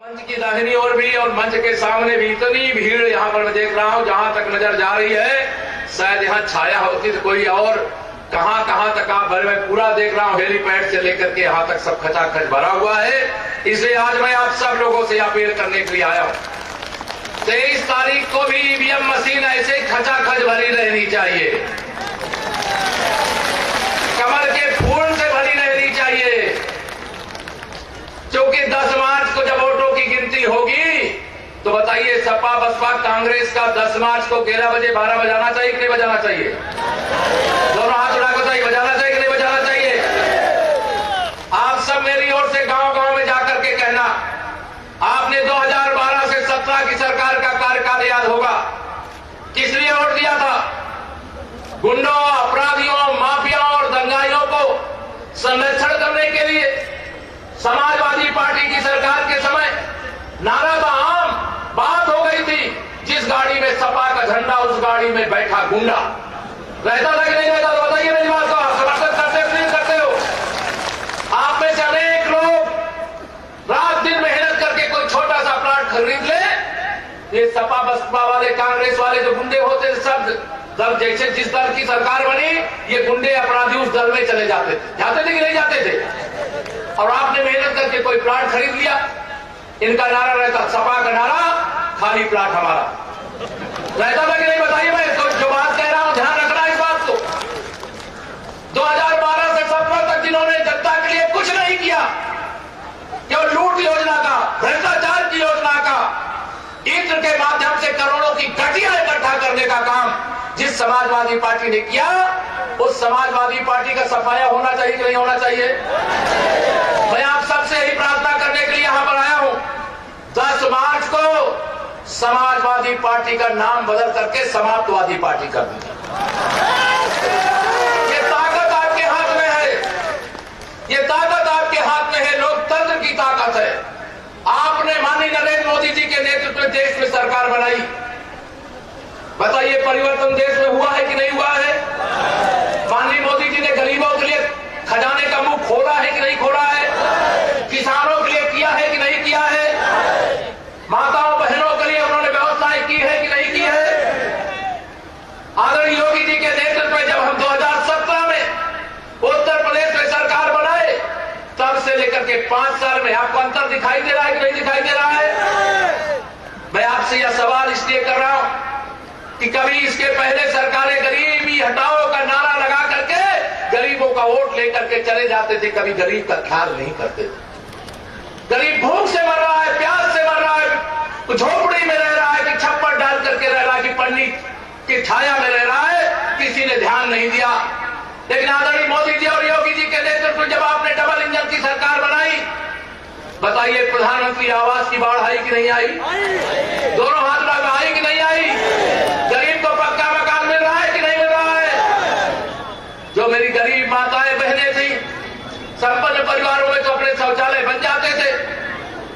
मंच की दाहिनी ओर भी और मंच के सामने भी इतनी भीड़ यहाँ पर मैं देख रहा हूँ, जहाँ तक नजर जा रही है। शायद यहाँ छाया होती तो कोई और कहाँ तक आप भरे। मैं पूरा देख रहा हूँ, हेलीपैड से लेकर के यहाँ तक सब खचाखच भरा हुआ है। इसलिए आज मैं आप सब लोगों से अपील करने के लिए आया हूँ, 23 तारीख को भी ईवीएम मशीन ऐसे खचाखच भरी रहनी चाहिए, कमर के फूल से भरी रहनी चाहिए। क्योंकि 10 मार्च को जब वोटों की गिनती होगी तो बताइए, सपा बसपा कांग्रेस का 10 मार्च को 11 बजे 12 बजाना चाहिए कि नहीं बजाना चाहिए? दोनों हाथ उठाकर बताइए, बजाना चाहिए कि नहीं बजाना चाहिए? आप सब मेरी ओर से गांव-गांव में जाकर के कहना, आपने 2012 से 17 की सरकार का कार्यकाल याद होगा। किस लिए वोट दिया था? गुंडों, अपराधियों, माफियाओं और दंगाइयों को संरक्षण करने के लिए। समाजवादी पार्टी की सरकार के समय नारा तो आम बात हो गई थी, जिस गाड़ी में सपा का झंडा उस गाड़ी में बैठा गुंडा। रहता था कि नहीं रहता? तो बताइए मेरी बात को, समर्थन करते हो नहीं करते हो? आप में से अनेक लोग रात दिन मेहनत करके कोई छोटा सा प्लाट खरीद ले, ये सपा बसपा वाले कांग्रेस वाले जो गुंडे होते सब दल, जैसे जिस दल की सरकार बनी, ये गुंडे अपराधी उस दल में चले जाते थे कि नहीं जाते थे? और आपने मेहनत करके कोई प्लाट खरीद लिया, इनका नारा रहता, सपा का नारा खाली प्लाट हमारा। रहता था कि नहीं? बताइए। मैं जो बात कह रहा हूं ध्यान रखना इस बात को। 2012 से 17 तक जिन्होंने जनता के लिए कुछ नहीं किया, केवल लूट योजना का, भ्रष्टाचार की योजना का, ईंट के माध्यम से करोड़ों की गठिया इकट्ठा करने का काम जिस समाजवादी पार्टी ने किया, उस समाजवादी पार्टी का सफाया होना चाहिए कि नहीं होना चाहिए? मैं आप सबसे यही प्रार्थना करने के लिए यहां पर आया हूं, 10 मार्च को समाजवादी पार्टी का नाम बदल करके समाप्तवादी पार्टी कर दीजिए। ये ताकत आपके हाथ में है, ये ताकत आपके हाथ में है, लोकतंत्र की ताकत है। आपने माननीय नरेंद्र मोदी जी के नेतृत्व में देश में सरकार बनाई। बताइए, परिवर्तन देश में हुआ है कि नहीं हुआ है? माननीय मोदी जी ने गरीबों के लिए खजाने का मुंह खोला है कि नहीं खोला है? किसानों के लिए किया है कि नहीं किया है? माताओं बहनों के लिए उन्होंने व्यवस्थाएं की है कि नहीं की है? आदरणीय योगी जी के नेतृत्व में जब हम 2017 में उत्तर प्रदेश में सरकार बनाए, तब से लेकर के 5 साल में आपको अंतर दिखाई दे रहा है कि नहीं दिखाई दे रहा है? मैं आपसे यह सवाल इसलिए कर रहा हूं कि कभी इसके पहले सरकारें गरीबी हटाओ का नारा लगा करके गरीबों का वोट लेकर के चले जाते थे, कभी गरीब का ख्याल नहीं करते थे। गरीब भूख से मर रहा है, प्यास से मर रहा है, झोपड़ी में रह रहा है कि छप्पर डाल करके रह रहा है कि पन्नी की छाया में रह रहा है, किसी ने ध्यान नहीं दिया। लेकिन आदरणीय मोदी जी और योगी जी के नेतृत्व में जब आपने डबल इंजन की सरकार बनाई, बताइए प्रधानमंत्री आवास की बाढ़ आई कि नहीं आई? दोनों हाथ में आई कि नहीं आई? गरीब को पक्का मकान मिल रहा है कि नहीं मिल रहा है? जो मेरी गरीब माताएं बहनें थी, संपन्न परिवारों में तो अपने शौचालय बन जाते थे,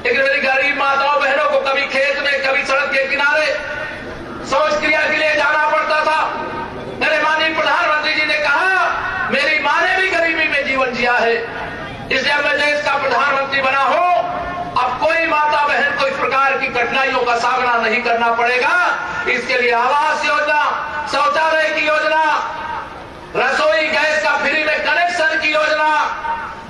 लेकिन मेरी गरीब माताओं बहनों को कभी खेत में, कभी सड़क के किनारे शौच क्रिया के लिए जाना पड़ता था। मेरे माननीय प्रधानमंत्री जी ने कहा, मेरी मां ने भी गरीबी में जीवन जिया है, इसलिए मैं देश का प्रधानमंत्री बना हूं, अब कोई माता बहन को इस प्रकार की कठिनाइयों का सामना नहीं करना पड़ेगा। इसके लिए आवास योजना, शौचालय की योजना, रसोई गैस का फ्री में कनेक्शन की योजना,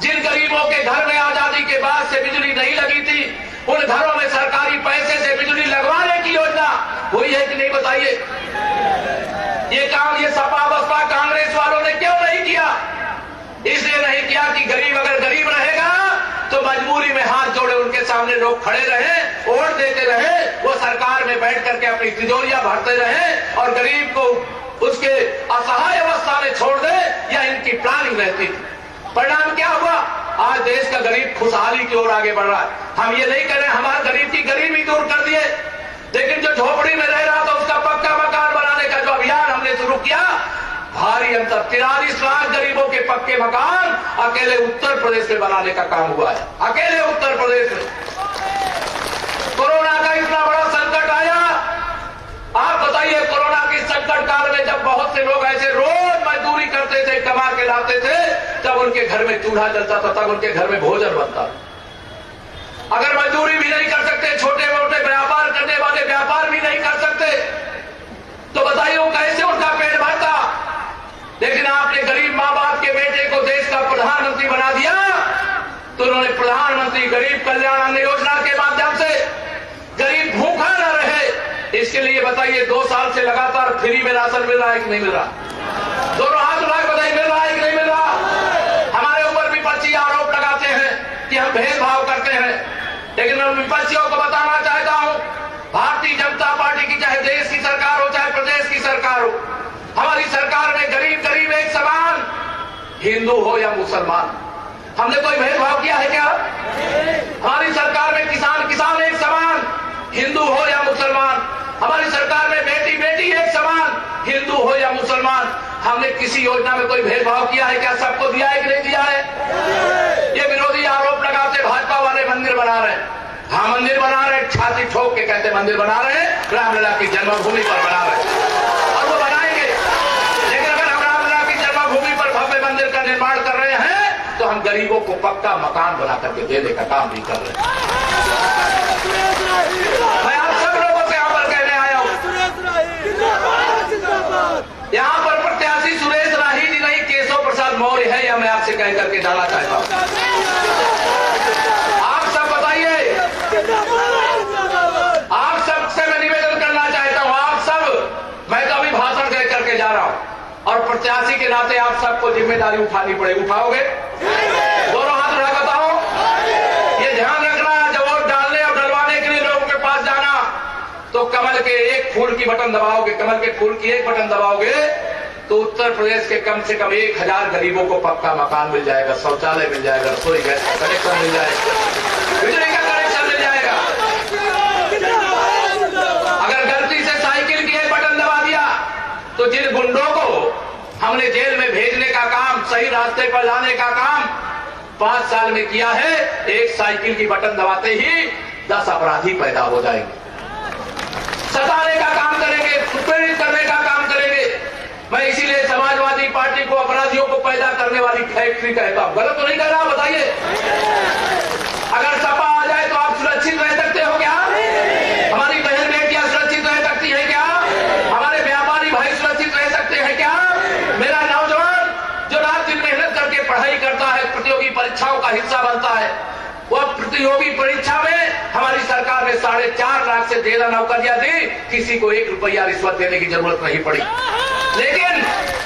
जिन गरीबों के घर में आजादी के बाद से बिजली नहीं लगी थी, उन घरों में सरकारी पैसे से बिजली लगवाने की योजना हुई है कि नहीं? बताइए। ये काम ये सपा बसपा कांग्रेस वालों ने क्यों नहीं किया? इसलिए नहीं किया कि गरीब अगर गरीब रहेगा तो मजबूरी में हाथ जोड़े उनके सामने लोग खड़े रहे, वोट देते रहे, वो सरकार में बैठ करके अपनी तिजोरियां भरते रहे और गरीब को उसके असहाय अवस्था में छोड़ दे, या इनकी प्लानिंग रहती थी। परिणाम क्या हुआ? आज देश का गरीब खुशहाली की ओर आगे बढ़ रहा है। हम ये नहीं करें हमारा गरीब की गरीबी दूर कर दिए, लेकिन जो झोपड़ी में रह रहा था उसका पक्का मकान बनाने का जो अभियान हमने शुरू किया, भारी अंतर, 43 लाख गरीबों के पक्के मकान अकेले उत्तर प्रदेश में बनाने का काम हुआ है, अकेले उत्तर प्रदेश में। कोरोना का इतना बड़ा संकट आया, आप बताइए, कोरोना के संकट काल में जब बहुत से लोग ऐसे रोज मजदूरी करते थे, कमा के लाते थे, तब उनके घर में चूल्हा जलता था, तब उनके घर में भोजन बनता था। अगर मजदूरी भी नहीं कर सकते, छोटे मोटे व्यापार करने वाले व्यापार भी नहीं कर सकते, तो बताइए वो कैसे उनका पेट भरता। लेकिन आपने गरीब माँ बाप के बेटे को देश का प्रधानमंत्री बना दिया, तो उन्होंने प्रधानमंत्री गरीब कल्याण अन्न योजना के माध्यम से गरीब भूखा न रहे, इसके लिए बताइए 2 साल से लगातार फ्री में राशन मिल रहा है कि नहीं मिल रहा? दोनों हाथ उठा के बताइए, मिल रहा है कि नहीं मिल रहा? हमारे ऊपर विपक्षी आरोप लगाते हैं कि हम भेदभाव करते हैं, लेकिन मैं विपक्षियों को बताना चाहता हूं, भारतीय जनता पार्टी की चाहे देश की सरकार हो चाहे प्रदेश की सरकार हो, हमारी सरकार में गरीब गरीब एक समान, हिंदू हो या मुसलमान, हमने कोई भेदभाव किया है क्या? हमारी सरकार में किसान किसान एक समान, हिंदू हो या मुसलमान, हमारी सरकार में बेटी बेटी एक समान, हिंदू हो या मुसलमान, हमने किसी योजना में कोई भेदभाव किया है क्या? सबको दिया है कि नहीं दिया है? ये विरोधी आरोप लगाते भाजपा वाले मंदिर बना रहे हैं, हाँ मंदिर बना रहे, छाती ठोक के कहते मंदिर बना रहे हैं, रामलला की जन्मभूमि पर बना रहे हैं और वो बनाएंगे। लेकिन अगर हम रामलला की जन्मभूमि पर भव्य मंदिर का निर्माण कर रहे हैं, तो हम गरीबों को पक्का मकान बना करके देने का काम भी कर रहे हैं। मैं आप सब लोगों से यहाँ पर कहने आया हूँ, यहाँ पर प्रत्याशी सुरेश राही जी नहीं, केशव प्रसाद मौर्य है, यह मैं आपसे कह करके जाना चाहता हूँ। आप सब बताइए, आप सबसे मैं निवेदन करना चाहता हूँ, आप सब, मैं तो अभी भाषण दे करके जा रहा हूँ और प्रत्याशी के नाते आप सबको जिम्मेदारी उठानी पड़ेगी, उठाओगे? दोनों हाथ उठा बताओ। ये ध्यान रखना, जब वोट डालने और डलवाने के लिए लोगों के पास जाना, तो कमल के एक फूल की बटन दबाओगे, कमल के फूल की एक बटन दबाओगे, तो उत्तर प्रदेश के कम से कम 1000 गरीबों को पक्का मकान मिल जाएगा, शौचालय मिल जाएगा, रसोई गैस का कनेक्शन मिल जाएगा, बिजली का कनेक्शन मिल जाएगा। अगर गलती से साइकिल की एक बटन दबा दिया, तो जिन गुंडों को हमने जेल में भेजने का काम, सही रास्ते पर लाने का काम 5 साल में किया है, एक साइकिल की बटन दबाते ही 10 अपराधी पैदा हो जाएंगे, सताने का काम करेंगे, उत्पीड़ित करने का काम करेंगे। मैं इसीलिए समाजवादी पार्टी को अपराधियों को पैदा करने वाली फैक्ट्री कहता हूं। गलत तो नहीं कह रहा? बताइए, अगर सपा आ जाए तो आप सुरक्षित रह सकते हो क्या? हमारी बहन बेटियां सुरक्षित रह सकती है क्या? हमारे व्यापारी भाई सुरक्षित रह सकते हैं क्या? मेरा नौजवान जो रात दिन मेहनत करके पढ़ाई करता है, प्रतियोगी परीक्षाओं का हिस्सा बनता है, वह प्रतियोगी परीक्षा में हमारी सरकार ने 4.5 लाख से ज्यादा नौकरियां दी, किसी को 1 रुपया रिश्वत देने की जरूरत नहीं पड़ी। लेकिन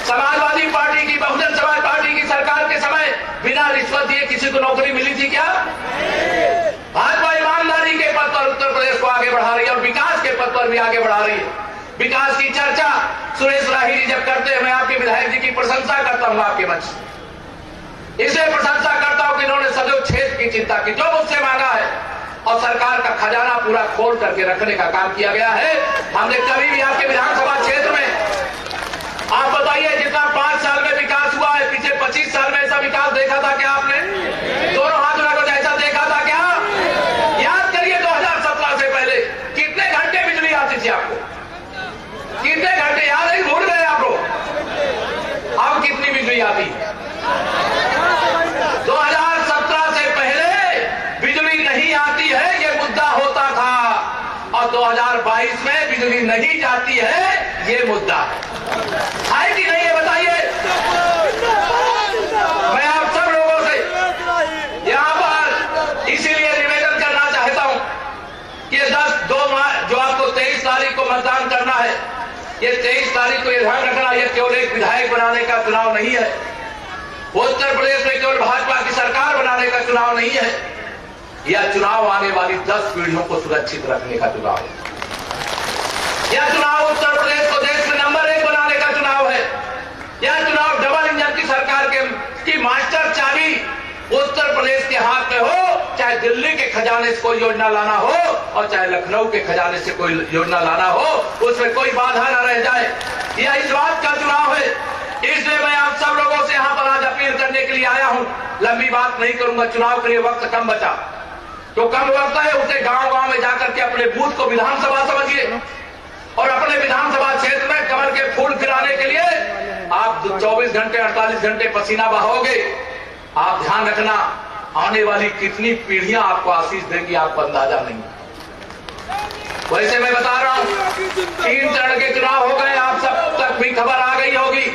समाजवादी पार्टी की, बहुजन समाज पार्टी की सरकार के समय बिना रिश्वत दिए किसी को नौकरी मिली थी क्या? भाजपा ईमानदारी के पद पर उत्तर प्रदेश को आगे बढ़ा रही है और विकास के पद पर भी आगे बढ़ा रही है। विकास की चर्चा सुरेश राही जी जब करते हैं, मैं आपके विधायक जी की प्रशंसा करता हूं आपके मंच, इसलिए प्रशंसा करता हूं कि इन्होंने सदैव क्षेत्र की चिंता की, जो मुझसे मांगा है, और सरकार का खजाना पूरा खोल करके रखने का काम किया गया है। हमने कभी भी आपके विधानसभा क्षेत्र में, आप बताइए, जितना 5 साल में विकास हुआ है, पिछले 25 साल में ऐसा विकास देखा था क्या आपने? दोनों हाथ उठा कर ऐसा देखा था क्या? याद करिए 2017 से पहले कितने घंटे बिजली आती थी आपको? कितने घंटे याद है? भूल गए आप लोग? अब कितनी बिजली आती? 2017 से पहले बिजली नहीं आती है, ये मुद्दा होता था, और 2022 में बिजली नहीं जाती है, ये मुद्दा है कि नहीं है? बताइए। मैं आप सब लोगों से यहां पर इसीलिए निवेदन करना चाहता हूं कि 10 जो आपको 23 तारीख को मतदान करना है, ये 23 तारीख को ध्यान रखना, ये केवल एक विधायक बनाने का चुनाव नहीं है, उत्तर प्रदेश में केवल भाजपा की सरकार बनाने का चुनाव नहीं है, यह चुनाव आने वाली 10 पीढ़ियों को सुरक्षित रखने का चुनाव है। यह चुनाव उत्तर प्रदेश को देश में नंबर 1 बनाने का चुनाव है। यह चुनाव डबल इंजन की सरकार की मास्टर चाबी उत्तर प्रदेश के हाथ में हो, चाहे दिल्ली के खजाने से कोई योजना लाना हो और चाहे लखनऊ के खजाने से कोई योजना लाना हो, उसमें कोई बाधा न रह जाए। यह इस बात का चुनाव है। इसलिए मैं आप सब लोगों से यहाँ पर आज अपील करने के लिए आया हूँ। लंबी बात नहीं करूंगा, चुनाव के लिए वक्त कम बचा, तो कम वक्त है, उसे गांव-गांव में जाकर के अपने बूथ को विधानसभा समझिए और अपने विधानसभा क्षेत्र में कमल के फूल खिलाने के लिए आप 24 घंटे 48 घंटे पसीना बहाओगे। आप ध्यान रखना, आने वाली कितनी पीढ़ियां आपको आशीष देंगी, आपको अंदाजा नहीं। वैसे मैं बता रहा हूं, 3 चरण के चुनाव हो गए, आप सब तक भी खबर आ गई होगी।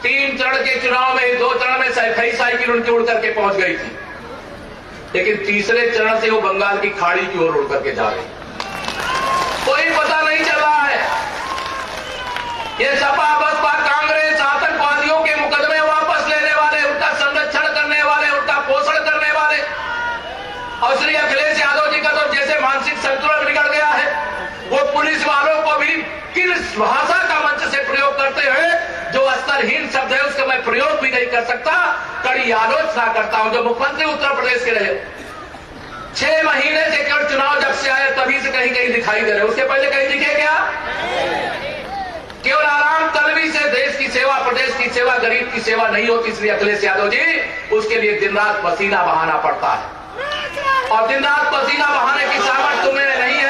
3 चरण के चुनाव में 2 चरण में कई साइकिल उनकी उड़ करके पहुंच गई थी, लेकिन तीसरे चरण से वो बंगाल की खाड़ी की ओर उड़ करके जा रही। कोई पता नहीं चल रहा है। ये सपा बसपा कांग्रेस आतंकवादियों के मुकदमे वापस लेने वाले, उनका संरक्षण करने वाले, उनका पोषण करने वाले, और श्री अखिलेश यादव जी का तो जैसे मानसिक संतुलन बिगड़ गया है, वो पुलिस वालों को भी किस भाषा का मंच से प्रयोग करते हैं, जो स्तरहीन शब्द है उसका मैं प्रयोग भी नहीं कर सकता, कड़ी आलोचना करता हूं। जो मुख्यमंत्री उत्तर प्रदेश के रहे, 6 महीने से केवल चुनाव जब से आए तभी से कहीं कहीं दिखाई दे रहे, उससे पहले कहीं दिखे क्या? केवल आराम तलबी से देश की सेवा, प्रदेश की सेवा, गरीब की सेवा नहीं होती। इसलिए अखिलेश यादव जी, उसके लिए दिन रात पसीना बहाना पड़ता है, और दिन रात पसीना बहाने की सामर्थ तुम्हें नहीं है।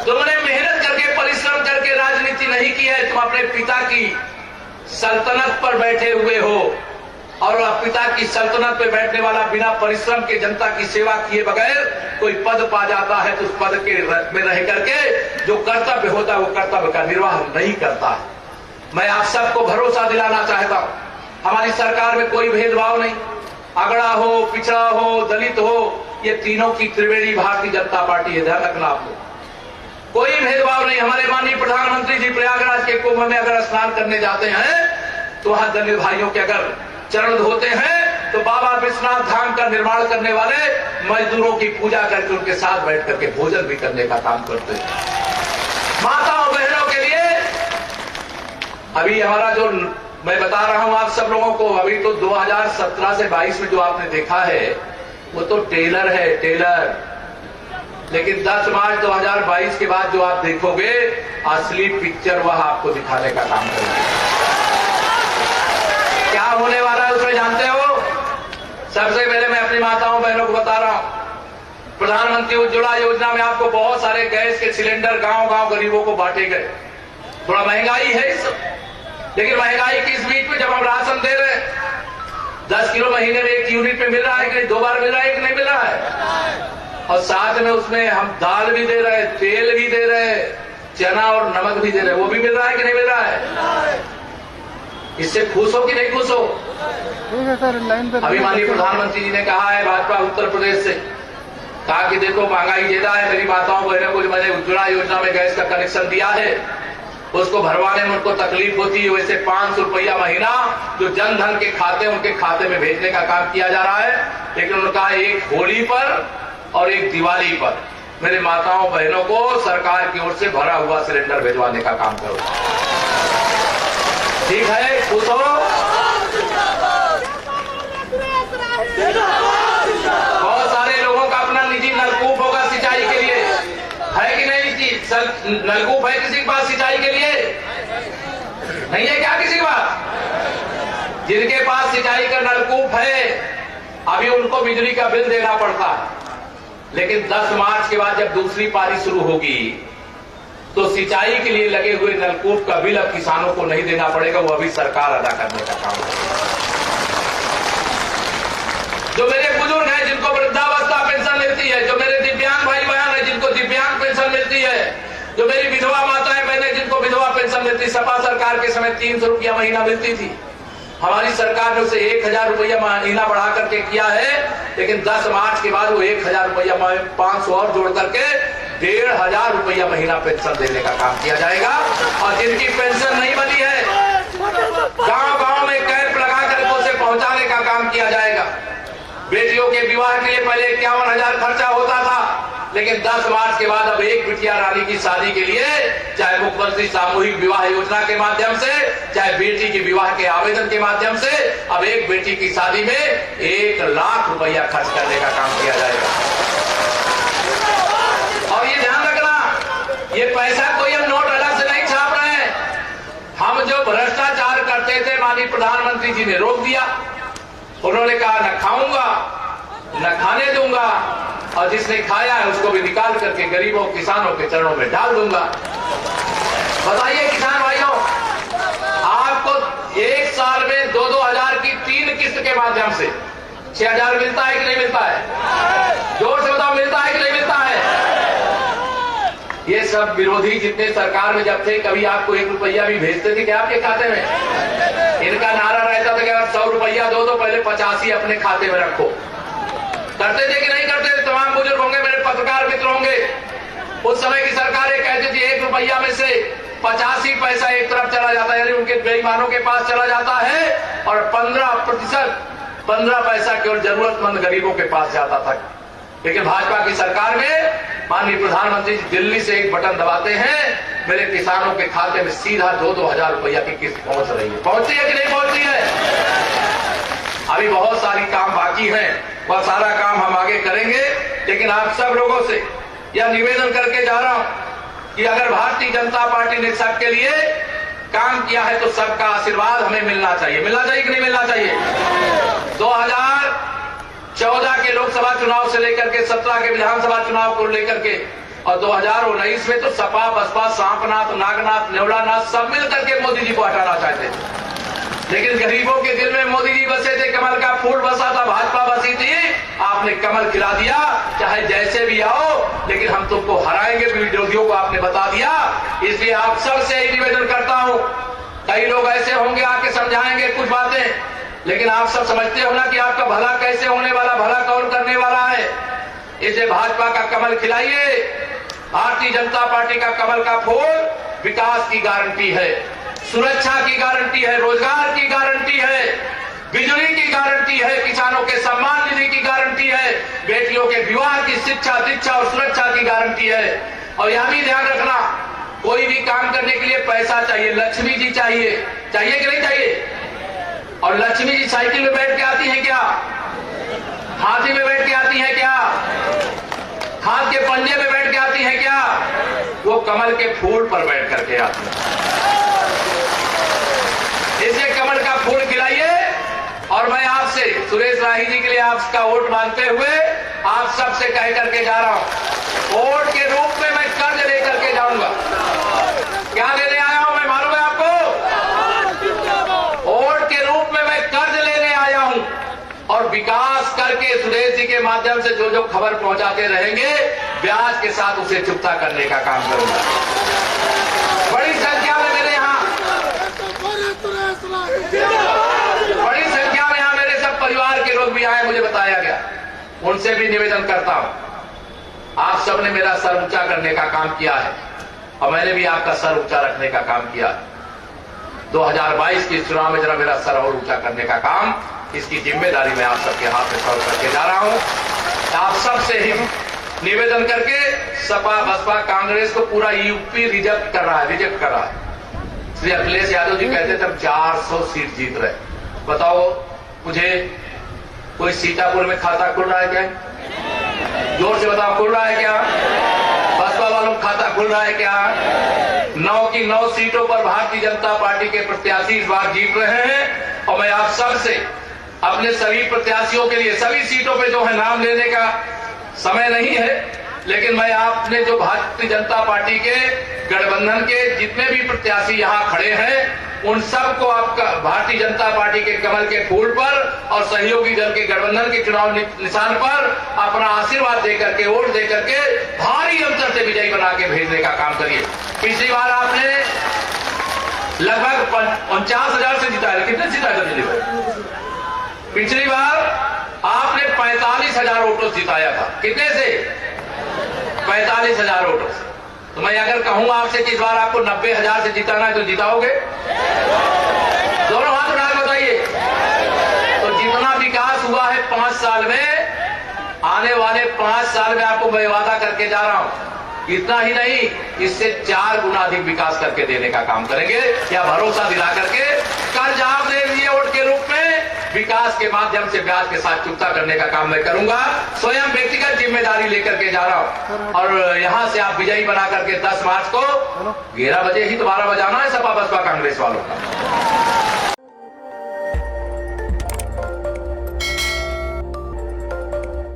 तुमने मेहनत करके, परिश्रम करके राजनीति नहीं की है। तुम अपने पिता की सल्तनत पर बैठे हुए हो, और पिता की सल्तनत पर बैठने वाला बिना परिश्रम के जनता की सेवा किए बगैर कोई पद पा जाता है, तो उस पद के में रह करके जो कर्तव्य होता है वो कर्तव्य का निर्वाह नहीं करता है। मैं आप सबको भरोसा दिलाना चाहता हूं, हमारी सरकार में कोई भेदभाव नहीं। अगड़ा हो, पिछड़ा हो, दलित हो, ये तीनों की त्रिवेणी भारतीय जनता पार्टी है, ध्यान रखना आपको। कोई भेदभाव नहीं। हमारे माननीय प्रधानमंत्री जी प्रयागराज के कुंभ में अगर स्नान करने जाते हैं तो वहां दलित भाइयों के अगर चरण धोते हैं तो बाबा विश्वनाथ धाम का निर्माण करने वाले मजदूरों की पूजा करके उनके साथ बैठ करके भोजन भी करने का काम करते हैं। माताओं बहनों के लिए अभी हमारा जो मैं बता रहा हूं आप सब लोगों को, अभी तो 2017 से 22 में जो आपने देखा है वो तो टेलर है, टेलर। लेकिन 10 मार्च 2022 के बाद जो आप देखोगे असली पिक्चर वह आपको दिखाने का काम करेगा। क्या होने वाला है उसमें जानते हो? सबसे पहले मैं अपनी माताओं बहनों को बता रहा हूं, प्रधानमंत्री उज्ज्वला योजना में आपको बहुत सारे गैस के सिलेंडर गांव-गांव गरीबों को बांटे गए। थोड़ा महंगाई है इस, लेकिन महंगाई की इस बीच में जब हम राशन दे रहे 10 किलो महीने में 1 यूनिट में मिल रहा है कि 2 बार मिल रहा है कि नहीं मिल रहा है, और साथ में उसमें हम दाल भी दे रहे, तेल भी दे रहे, चना और नमक भी दे रहे, वो भी मिल रहा है कि नहीं मिल रहा है? इससे खुश हो कि नहीं खुश हो? अभी माननीय प्रधानमंत्री जी ने कहा है भाजपा उत्तर प्रदेश से, कहा कि देखो महंगाई ज्यादा है, मेरी माताओं बहनों को जो मैंने उज्ज्वला योजना में गैस का कनेक्शन दिया है उसको भरवाने में उनको तकलीफ होती है, वैसे 500 रुपया महीना जो जन धन के खाते उनके खाते में भेजने का काम किया जा रहा है। लेकिन उन्होंने कहा एक होली पर और एक दिवाली पर मेरे माताओं बहनों को सरकार की ओर से भरा हुआ सिलेंडर भिजवाने का काम करो। ठीक है, खुश हो? बहुत सारे लोगों का अपना निजी नलकूप होगा सिंचाई के लिए, है कि नहीं? नलकूप है किसी के पास सिंचाई के लिए? नहीं है क्या किसी के पास? जिनके पास सिंचाई का नलकूप है अभी उनको बिजली का बिल देना पड़ता है, लेकिन 10 मार्च के बाद जब दूसरी पारी शुरू होगी तो सिंचाई के लिए लगे हुए नलकूप का बिल अब किसानों को नहीं देना पड़ेगा, वो अभी सरकार अदा करने का काम करेगी। जो मेरे बुजुर्ग हैं जिनको वृद्धावस्था पेंशन मिलती है, जो मेरे दिव्यांग भाई बहन है जिनको दिव्यांग पेंशन मिलती है, जो मेरी विधवा माताएं बहनें जिनको विधवा पेंशन मिलती है, सपा सरकार के समय 300 रुपया महीना मिलती थी, हमारी सरकार ने उसे 1000 रुपया महीना बढ़ा करके किया है। लेकिन 10 मार्च के बाद वो 1000 रुपया 500 और जोड़ करके 1500 रुपया महीना पेंशन देने का काम किया जाएगा। और जिनकी पेंशन नहीं बनी है गांव-गांव में कैंप लगा करके उसे पहुंचाने का काम किया जाएगा। बेटियों के विवाह के लिए पहले 51,000 खर्चा होता था, लेकिन 10 मार्च के बाद अब एक बिटिया रानी की शादी के लिए चाहे मुख्यमंत्री सामूहिक विवाह योजना के माध्यम से, चाहे बेटी के विवाह के आवेदन के माध्यम से, अब एक बेटी की शादी में 1 लाख रुपया खर्च करने का काम किया जाएगा। और ये ध्यान रखना, ये पैसा कोई हम नोट अलग से नहीं छाप रहे हैं। हम जो भ्रष्टाचार करते थे माननीय प्रधानमंत्री जी ने रोक दिया। उन्होंने कहा न खाऊंगा न खाने दूंगा, और जिसने खाया है उसको भी निकाल करके गरीबों किसानों के चरणों में डाल दूंगा। बताइए किसान भाइयों, आपको एक साल में 2-2 हजार की माध्यम से 6,000 मिलता है कि नहीं मिलता है? जोर से बताओ, मिलता है कि नहीं मिलता है? ये सब विरोधी जितने सरकार में जब थे, कभी आपको 1 रुपया भी भेजते थे क्या आपके खाते में? इनका नारा रहता था कि अगर 100 रुपया दो तो पहले 85 अपने खाते में रखो। करते थे कि नहीं करते थे? तमाम बुजुर्ग होंगे, मेरे पत्रकार मित्र होंगे, उस समय की सरकारें कहती थी 1 रुपया में से 85 पैसा एक तरफ चला जाता है, यानी उनके बेईमानों के पास चला जाता है, और 15 पैसा केवल जरूरतमंद गरीबों के पास जाता था। लेकिन भाजपा की सरकार में माननीय प्रधानमंत्री जी दिल्ली से एक बटन दबाते हैं, मेरे किसानों के खाते में सीधा 2-2 हजार रुपया की किस्त पहुंच रही है। पहुंचती है कि नहीं पहुंचती है? अभी बहुत सारी काम बाकी है, वह सारा काम हम आगे करेंगे। लेकिन आप सब लोगों से यह निवेदन करके जा रहा हूं कि अगर भारतीय जनता पार्टी ने सबके लिए काम किया है तो सबका आशीर्वाद हमें मिलना चाहिए। मिलना चाहिए कि नहीं मिलना चाहिए? 2014 के लोकसभा चुनाव से लेकर के 17 के विधानसभा चुनाव को लेकर के और 2019 में तो सपा, बसपा, सांपनाथ, नागनाथ, नेवलानाथ सब मिलकर के मोदी जी को हटाना चाहते थे। लेकिन गरीबों के दिल में मोदी जी बसे थे, कमल का फूल बसा था, भाजपा बसी थी, आपने कमल खिला दिया। चाहे जैसे भी आओ, लेकिन हम तुमको हराएंगे, विरोधियों को आपने बता दिया। इसलिए आप सबसे यही निवेदन करता हूं, कई लोग ऐसे होंगे आके समझाएंगे कुछ बातें, लेकिन आप सब समझते हो ना कि आपका भला कैसे होने वाला, भला कौन करने वाला है। इसलिए भाजपा का कमल खिलाइए। भारतीय जनता पार्टी का कमल का फूल विकास की गारंटी है, सुरक्षा की गारंटी है, रोजगार की गारंटी है, बिजली की गारंटी है, किसानों के सम्मान निधि की गारंटी है, बेटियों के विवाह की शिक्षा, दीक्षा और सुरक्षा की गारंटी है। और यह भी ध्यान रखना, कोई भी काम करने के लिए पैसा चाहिए, लक्ष्मी जी चाहिए। चाहिए कि नहीं चाहिए? और लक्ष्मी जी साइकिल में बैठ के आती है क्या? हाथी में बैठ के आती है क्या? हाथ के पंजे में बैठ के आती है क्या? वो कमल के फूल पर बैठ करके आती है। इसे कमल का फूल खिलाइए। और मैं आपसे, सुरेश राही जी के लिए आपका वोट मांगते हुए आप सबसे कह करके जा रहा हूं, वोट के रूप में मैं कर्ज लेकर के जाऊंगा। क्या लेने आया हूं मैं मालूम है आपको? वोट के रूप में मैं कर्ज लेने आया हूं, और विकास करके सुरेश जी के माध्यम से जो जो खबर पहुंचाते रहेंगे, ब्याज के साथ उसे चुकता करने का काम करूंगा। बड़ी संख्या में मेरे यहाँ मेरे सब परिवार के लोग भी आए, मुझे बताया गया, उनसे भी निवेदन करता हूं, आप सबने मेरा सर ऊंचा करने का काम किया है और मैंने भी आपका सर ऊंचा रखने का काम किया। 2022 के चुनाव में जरा मेरा सर और ऊंचा करने का काम, इसकी जिम्मेदारी मैं आप सबके हाथ में सौंप करके जा रहा हूं। आप सबसे ही निवेदन करके सपा, बसपा, कांग्रेस को पूरा यूपी रिजेक्ट कर रहा है। श्री अखिलेश यादव जी कहते थे 400 सीट जीत रहे। बताओ मुझे, कोई सीतापुर में खाता खुल रहा है क्या? जोर से बताओ, खुल रहा है क्या? बसपा वालों का खाता खुल रहा है क्या? 9 की 9 सीटों पर भारतीय जनता पार्टी के प्रत्याशी इस बार जीत रहे हैं। और मैं आप सबसे अपने सभी प्रत्याशियों के लिए, सभी सीटों पे जो है नाम लेने का समय नहीं है, लेकिन मैं आपने जो भारतीय जनता पार्टी के गठबंधन के जितने भी प्रत्याशी यहाँ खड़े हैं, उन सबको आपका भारतीय जनता पार्टी के कमल के फूल पर और सहयोगी दल के गठबंधन के चुनाव निशान पर अपना आशीर्वाद देकर के, वोट देकर के भारी अंतर से विजयी बना के भेजने का काम करिए। पिछली बार आपने लगभग 49,000 से जिताया, कितने जिताया पिछली बार? पिछली बार आपने 45,000 वोटों से जिताया था। कितने से? 45,000 वोटों से। तो मैं अगर कहूंगा आपसे कि इस बार आपको 90,000 से जिताना है तो जिताओगे? दोनों हाथ उठा के बताइए। तो जितना विकास हुआ है 5 साल में, आने वाले 5 साल में आपको मैं वादा करके जा रहा हूं, इतना ही नहीं, इससे 4 गुना अधिक विकास करके देने का काम करेंगे। या भरोसा दिला करके कर्ज आप दे दिए वोट के रूप में, विकास के माध्यम से ब्याज के साथ चुकता करने का काम मैं करूंगा। स्वयं व्यक्तिगत जिम्मेदारी लेकर के जा रहा हूं। और यहां से आप विजयी बना करके 10 मार्च को 11 बजे ही तो 12 बजाना है सपा, बसपा, कांग्रेस वालों का।